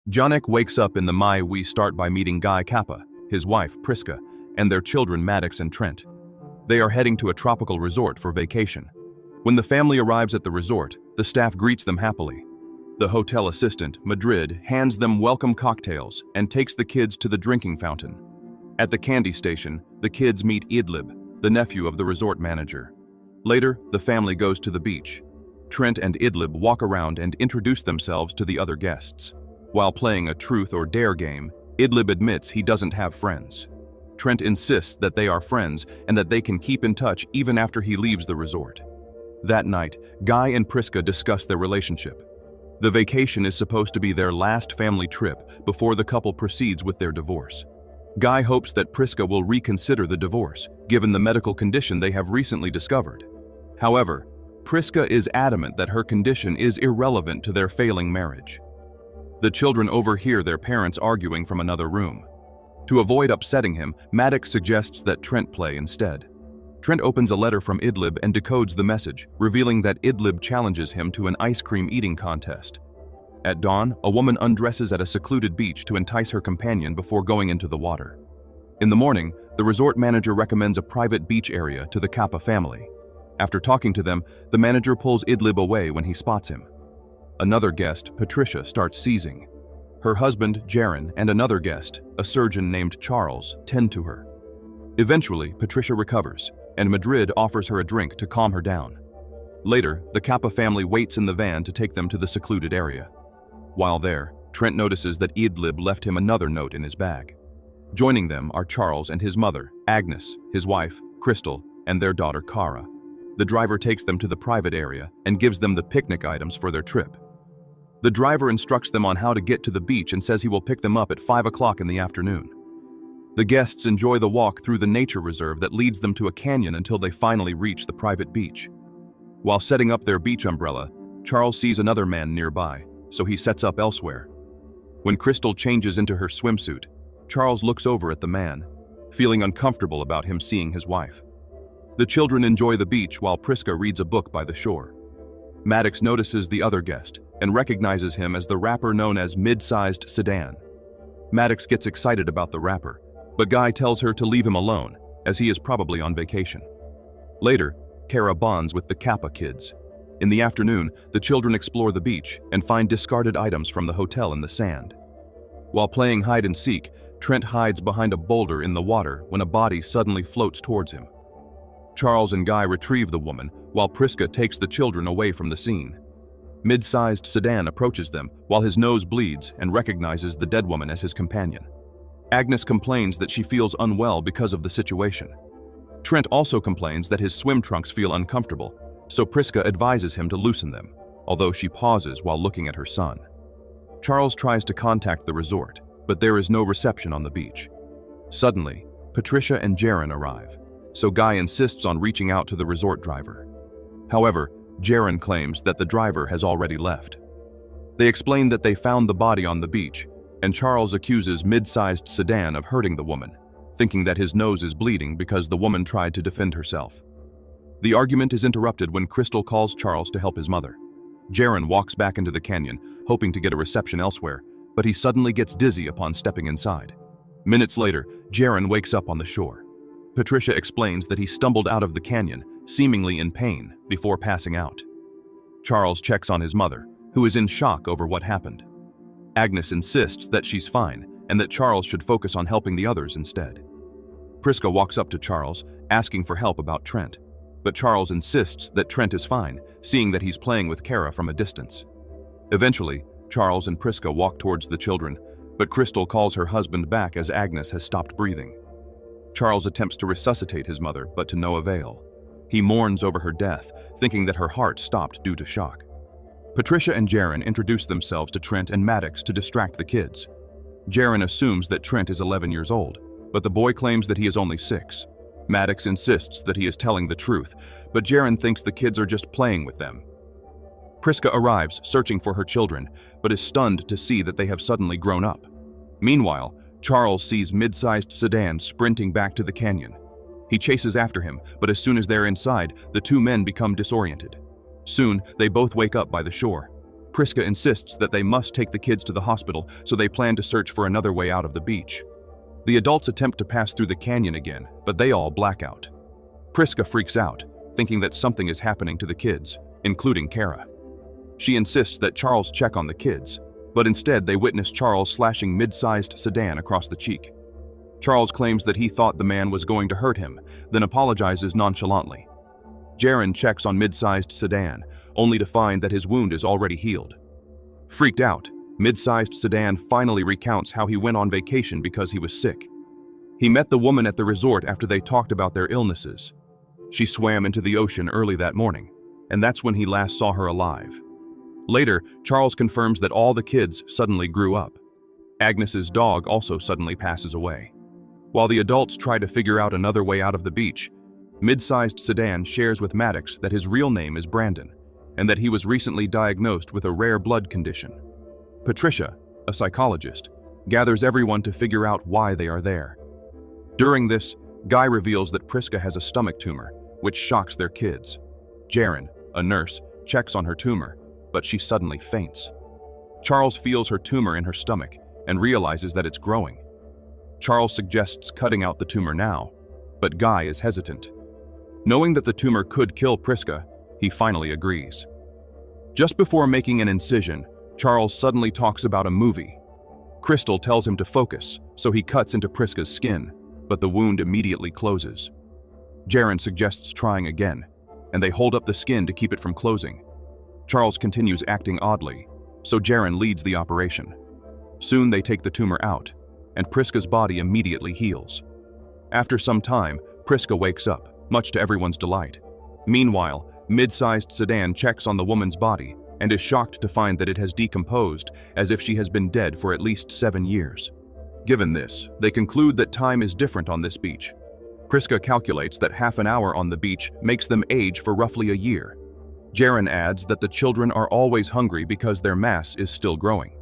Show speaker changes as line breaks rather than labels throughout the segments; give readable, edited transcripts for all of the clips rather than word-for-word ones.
Janek wakes up in the Mai. We start by meeting Guy Kappa, his wife Priska, and their children Maddox and Trent. They are heading to a tropical resort for vacation. When the family arrives at the resort, the staff greets them happily. The hotel assistant, Madrid, hands them welcome cocktails and takes the kids to the drinking fountain. At the candy station, the kids meet Idlib, the nephew of the resort manager. Later, the family goes to the beach. Trent and Idlib walk around and introduce themselves to the other guests. While playing a truth or dare game, Idlib admits he doesn't have friends. Trent insists that they are friends and that they can keep in touch even after he leaves the resort. That night, Guy and Priska discuss their relationship. The vacation is supposed to be their last family trip before the couple proceeds with their divorce. Guy hopes that Priska will reconsider the divorce, given the medical condition they have recently discovered. However, Priska is adamant that her condition is irrelevant to their failing marriage. The children overhear their parents arguing from another room. To avoid upsetting him, Maddox suggests that Trent play instead. Trent opens a letter from Idlib and decodes the message, revealing that Idlib challenges him to an ice cream eating contest. At dawn, a woman undresses at a secluded beach to entice her companion before going into the water. In the morning, the resort manager recommends a private beach area to the Kappa family. After talking to them, the manager pulls Idlib away when he spots him. Another guest, Patricia, starts seizing. Her husband, Jaron, and another guest, a surgeon named Charles, tend to her. Eventually, Patricia recovers, and Madrid offers her a drink to calm her down. Later, the Kappa family waits in the van to take them to the secluded area. While there, Trent notices that Idlib left him another note in his bag. Joining them are Charles and his mother, Agnes, his wife, Crystal, and their daughter, Cara. The driver takes them to the private area and gives them the picnic items for their trip. The driver instructs them on how to get to the beach and says he will pick them up at 5 o'clock in the afternoon. The guests enjoy the walk through the nature reserve that leads them to a canyon until they finally reach the private beach. While setting up their beach umbrella, Charles sees another man nearby, so he sets up elsewhere. When Crystal changes into her swimsuit, Charles looks over at the man, feeling uncomfortable about him seeing his wife. The children enjoy the beach while Priska reads a book by the shore. Maddox notices the other guest and recognizes him as the rapper known as Mid-Sized Sedan. Maddox gets excited about the rapper, but Guy tells her to leave him alone, as he is probably on vacation. Later, Kara bonds with the Kappa kids. In the afternoon, the children explore the beach and find discarded items from the hotel in the sand. While playing hide and seek, Trent hides behind a boulder in the water when a body suddenly floats towards him. Charles and Guy retrieve the woman, while Priska takes the children away from the scene. Mid-sized Sedan approaches them while his nose bleeds and recognizes the dead woman as his companion. Agnes complains that she feels unwell because of the situation. Trent also complains that his swim trunks feel uncomfortable, so Priska advises him to loosen them, although she pauses while looking at her son. Charles tries to contact the resort, but there is no reception on the beach. Suddenly, Patricia and Jaron arrive, so Guy insists on reaching out to the resort driver. However, Jaron claims that the driver has already left. They explain that they found the body on the beach, and Charles accuses Mid-Sized Sedan of hurting the woman, thinking that his nose is bleeding because the woman tried to defend herself. The argument is interrupted when Crystal calls Charles to help his mother. Jaron walks back into the canyon, hoping to get a reception elsewhere, but he suddenly gets dizzy upon stepping inside. Minutes later, Jaron wakes up on the shore. Patricia explains that he stumbled out of the canyon, seemingly in pain, before passing out. Charles checks on his mother, who is in shock over what happened. Agnes insists that she's fine and that Charles should focus on helping the others instead. Priska walks up to Charles, asking for help about Trent, but Charles insists that Trent is fine, seeing that he's playing with Kara from a distance. Eventually, Charles and Priska walk towards the children, but Crystal calls her husband back as Agnes has stopped breathing. Charles attempts to resuscitate his mother, but to no avail. He mourns over her death, thinking that her heart stopped due to shock. Patricia and Jaron introduce themselves to Trent and Maddox to distract the kids. Jaron assumes that Trent is 11 years old, but the boy claims that he is only 6. Maddox insists that he is telling the truth, but Jaron thinks the kids are just playing with them. Priska arrives, searching for her children, but is stunned to see that they have suddenly grown up. Meanwhile, Charles sees Mid-Sized Sedan sprinting back to the canyon. He chases after him, but as soon as they're inside, the two men become disoriented. Soon, they both wake up by the shore. Priska insists that they must take the kids to the hospital, so they plan to search for another way out of the beach. The adults attempt to pass through the canyon again, but they all black out. Priska freaks out, thinking that something is happening to the kids, including Kara. She insists that Charles check on the kids, but instead they witness Charles slashing mid-sized Sedan across the cheek. Charles claims that he thought the man was going to hurt him, then apologizes nonchalantly. Jaren checks on mid-sized Sedan, only to find that his wound is already healed. Freaked out, mid-sized Sedan finally recounts how he went on vacation because he was sick. He met the woman at the resort after they talked about their illnesses. She swam into the ocean early that morning, and that's when he last saw her alive. Later, Charles confirms that all the kids suddenly grew up. Agnes's dog also suddenly passes away. While the adults try to figure out another way out of the beach, mid-sized Sedan shares with Maddox that his real name is Brandon, and that he was recently diagnosed with a rare blood condition. Patricia, a psychologist, gathers everyone to figure out why they are there. During this, Guy reveals that Priska has a stomach tumor, which shocks their kids. Jaren, a nurse, checks on her tumor, but she suddenly faints. Charles feels her tumor in her stomach and realizes that it's growing. Charles suggests cutting out the tumor now, but Guy is hesitant. Knowing that the tumor could kill Priska, he finally agrees. Just before making an incision, Charles suddenly talks about a movie. Crystal tells him to focus, so he cuts into Priska's skin, but the wound immediately closes. Jaren suggests trying again, and they hold up the skin to keep it from closing. Charles continues acting oddly, so Jaren leads the operation. Soon they take the tumor out, and Priska's body immediately heals. After some time, Priska wakes up, much to everyone's delight. Meanwhile, mid-sized Sedan checks on the woman's body and is shocked to find that it has decomposed, as if she has been dead for at least 7 years. Given this, they conclude that time is different on this beach. Priska calculates that half an hour on the beach makes them age for roughly a year. Jaren adds that the children are always hungry because their mass is still growing.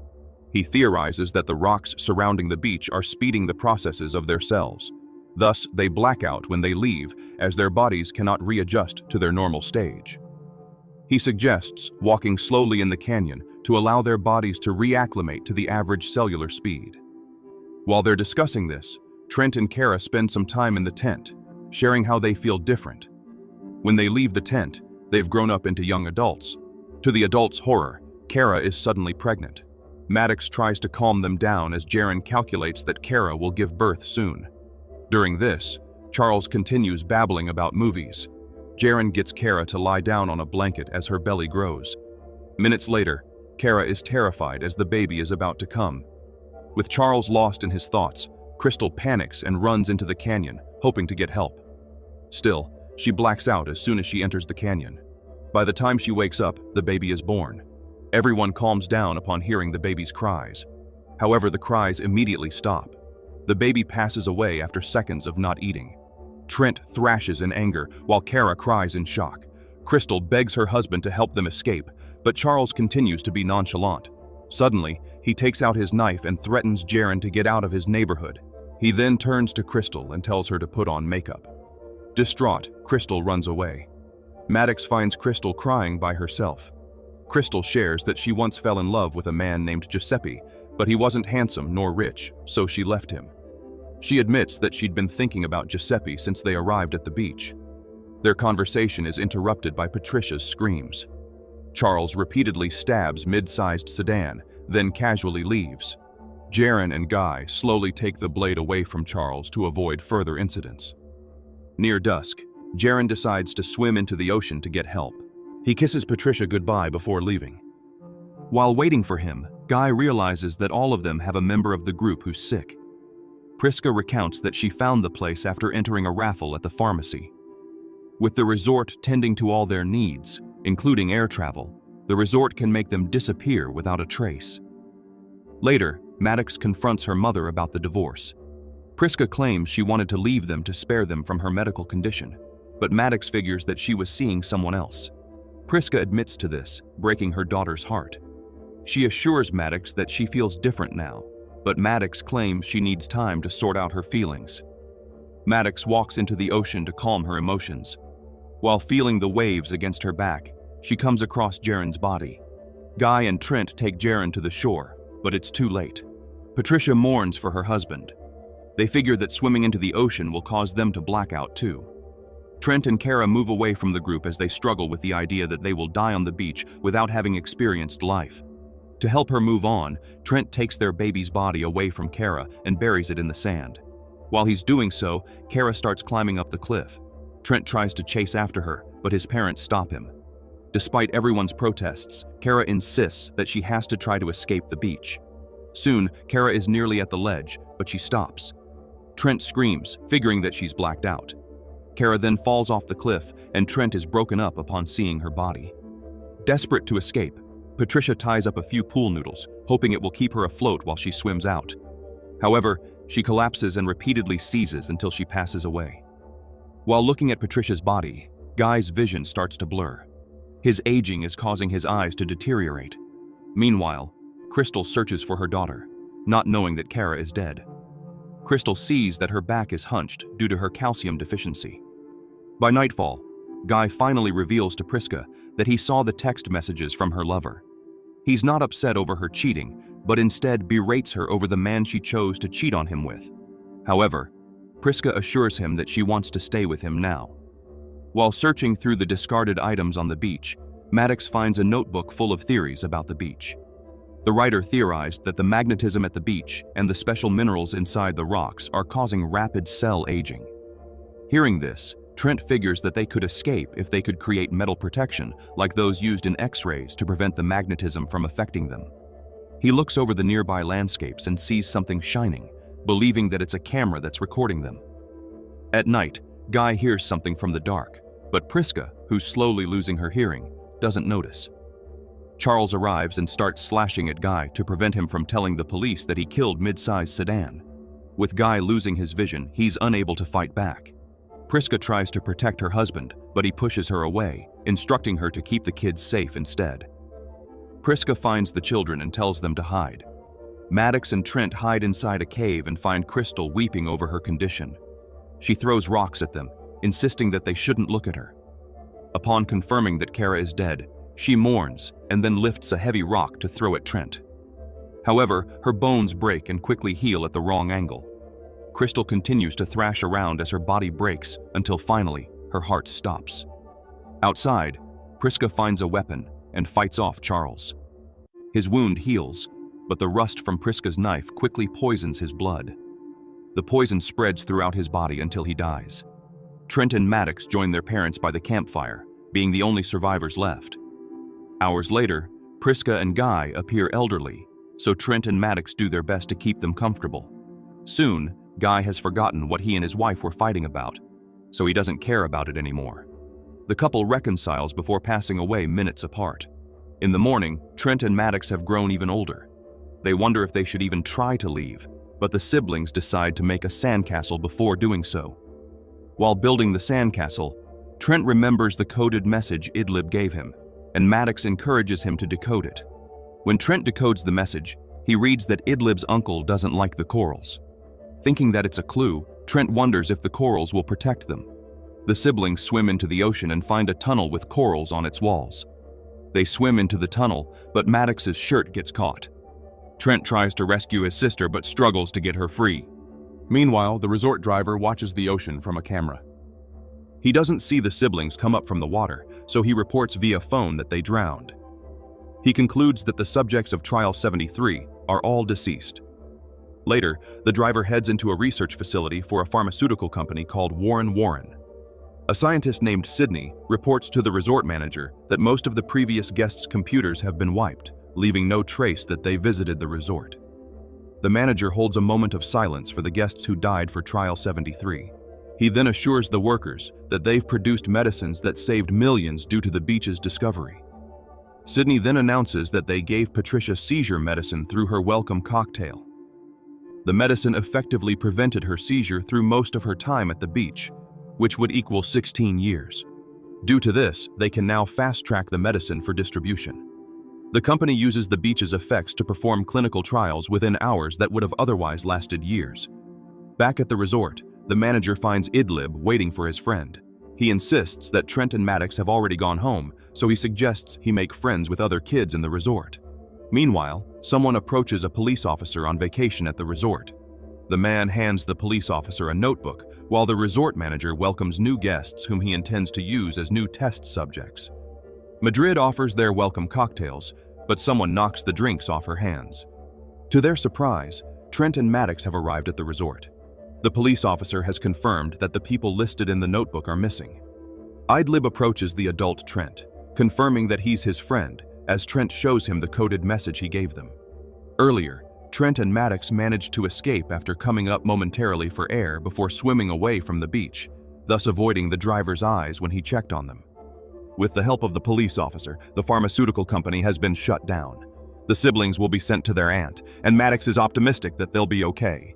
He theorizes that the rocks surrounding the beach are speeding the processes of their cells. Thus, they black out when they leave, as their bodies cannot readjust to their normal stage. He suggests walking slowly in the canyon to allow their bodies to reacclimate to the average cellular speed. While they're discussing this, Trent and Kara spend some time in the tent, sharing how they feel different. When they leave the tent, they've grown up into young adults. To the adults' horror, Kara is suddenly pregnant. Maddox tries to calm them down as Jaren calculates that Kara will give birth soon. During this, Charles continues babbling about movies. Jaren gets Kara to lie down on a blanket as her belly grows. Minutes later, Kara is terrified as the baby is about to come. With Charles lost in his thoughts, Crystal panics and runs into the canyon, hoping to get help. Still, she blacks out as soon as she enters the canyon. By the time she wakes up, the baby is born. Everyone calms down upon hearing the baby's cries. However, the cries immediately stop. The baby passes away after seconds of not eating. Trent thrashes in anger, while Kara cries in shock. Crystal begs her husband to help them escape, but Charles continues to be nonchalant. Suddenly, he takes out his knife and threatens Jaren to get out of his neighborhood. He then turns to Crystal and tells her to put on makeup. Distraught, Crystal runs away. Maddox finds Crystal crying by herself. Crystal shares that she once fell in love with a man named Giuseppe, but he wasn't handsome nor rich, so she left him. She admits that she'd been thinking about Giuseppe since they arrived at the beach. Their conversation is interrupted by Patricia's screams. Charles repeatedly stabs mid-sized Sedan, then casually leaves. Jaren and Guy slowly take the blade away from Charles to avoid further incidents. Near dusk, Jaren decides to swim into the ocean to get help. He kisses Patricia goodbye before leaving. While waiting for him, Guy realizes that all of them have a member of the group who's sick. Priska recounts that she found the place after entering a raffle at the pharmacy. With the resort tending to all their needs, including air travel, the resort can make them disappear without a trace. Later, Maddox confronts her mother about the divorce. Priska claims she wanted to leave them to spare them from her medical condition, but Maddox figures that she was seeing someone else. Priska admits to this, breaking her daughter's heart. She assures Maddox that she feels different now, but Maddox claims she needs time to sort out her feelings. Maddox walks into the ocean to calm her emotions. While feeling the waves against her back, she comes across Jaren's body. Guy and Trent take Jaren to the shore, but it's too late. Patricia mourns for her husband. They figure that swimming into the ocean will cause them to black out too. Trent and Kara move away from the group as they struggle with the idea that they will die on the beach without having experienced life. To help her move on, Trent takes their baby's body away from Kara and buries it in the sand. While he's doing so, Kara starts climbing up the cliff. Trent tries to chase after her, but his parents stop him. Despite everyone's protests, Kara insists that she has to try to escape the beach. Soon, Kara is nearly at the ledge, but she stops. Trent screams, figuring that she's blacked out. Kara then falls off the cliff, and Trent is broken up upon seeing her body. Desperate to escape, Patricia ties up a few pool noodles, hoping it will keep her afloat while she swims out. However, she collapses and repeatedly seizes until she passes away. While looking at Patricia's body, Guy's vision starts to blur. His aging is causing his eyes to deteriorate. Meanwhile, Crystal searches for her daughter, not knowing that Kara is dead. Crystal sees that her back is hunched due to her calcium deficiency. By nightfall, Guy finally reveals to Priska that he saw the text messages from her lover. He's not upset over her cheating, but instead berates her over the man she chose to cheat on him with. However, Priska assures him that she wants to stay with him now. While searching through the discarded items on the beach, Maddox finds a notebook full of theories about the beach. The writer theorized that the magnetism at the beach and the special minerals inside the rocks are causing rapid cell aging. Hearing this, Trent figures that they could escape if they could create metal protection like those used in X-rays to prevent the magnetism from affecting them. He looks over the nearby landscapes and sees something shining, believing that it's a camera that's recording them. At night, Guy hears something from the dark, but Priska, who's slowly losing her hearing, doesn't notice. Charles arrives and starts slashing at Guy to prevent him from telling the police that he killed mid-sized sedan. With Guy losing his vision, he's unable to fight back. Priska tries to protect her husband, but he pushes her away, instructing her to keep the kids safe instead. Priska finds the children and tells them to hide. Maddox and Trent hide inside a cave and find Crystal weeping over her condition. She throws rocks at them, insisting that they shouldn't look at her. Upon confirming that Kara is dead, she mourns and then lifts a heavy rock to throw at Trent. However, her bones break and quickly heal at the wrong angle. Crystal continues to thrash around as her body breaks until finally her heart stops. Outside, Priska finds a weapon and fights off Charles. His wound heals, but the rust from Priska's knife quickly poisons his blood. The poison spreads throughout his body until he dies. Trent and Maddox join their parents by the campfire, being the only survivors left. Hours later, Priska and Guy appear elderly, so Trent and Maddox do their best to keep them comfortable. Soon, Guy has forgotten what he and his wife were fighting about, so he doesn't care about it anymore. The couple reconciles before passing away minutes apart. In the morning, Trent and Maddox have grown even older. They wonder if they should even try to leave, but the siblings decide to make a sandcastle before doing so. While building the sandcastle, Trent remembers the coded message Idlib gave him, and Maddox encourages him to decode it. When Trent decodes the message, he reads that Idlib's uncle doesn't like the corals. Thinking that it's a clue, Trent wonders if the corals will protect them. The siblings swim into the ocean and find a tunnel with corals on its walls. They swim into the tunnel, but Maddox's shirt gets caught. Trent tries to rescue his sister but struggles to get her free. Meanwhile, the resort driver watches the ocean from a camera. He doesn't see the siblings come up from the water, so he reports via phone that they drowned. He concludes that the subjects of Trial 73 are all deceased. Later, the driver heads into a research facility for a pharmaceutical company called Warren Warren. A scientist named Sydney reports to the resort manager that most of the previous guests' computers have been wiped, leaving no trace that they visited the resort. The manager holds a moment of silence for the guests who died for Trial 73. He then assures the workers that they've produced medicines that saved millions due to the beach's discovery. Sydney then announces that they gave Patricia seizure medicine through her welcome cocktail. The medicine effectively prevented her seizure through most of her time at the beach, which would equal 16 years. Due to this, they can now fast-track the medicine for distribution. The company uses the beach's effects to perform clinical trials within hours that would have otherwise lasted years. Back at the resort, the manager finds Idlib waiting for his friend. He insists that Trent and Maddox have already gone home, so he suggests he make friends with other kids in the resort. Meanwhile, someone approaches a police officer on vacation at the resort. The man hands the police officer a notebook, while the resort manager welcomes new guests whom he intends to use as new test subjects. Madrid offers their welcome cocktails, but someone knocks the drinks off her hands. To their surprise, Trent and Maddox have arrived at the resort. The police officer has confirmed that the people listed in the notebook are missing. Idlib approaches the adult Trent, confirming that he's his friend, as Trent shows him the coded message he gave them. Earlier, Trent and Maddox managed to escape after coming up momentarily for air before swimming away from the beach, thus avoiding the driver's eyes when he checked on them. With the help of the police officer, the pharmaceutical company has been shut down. The siblings will be sent to their aunt, and Maddox is optimistic that they'll be okay.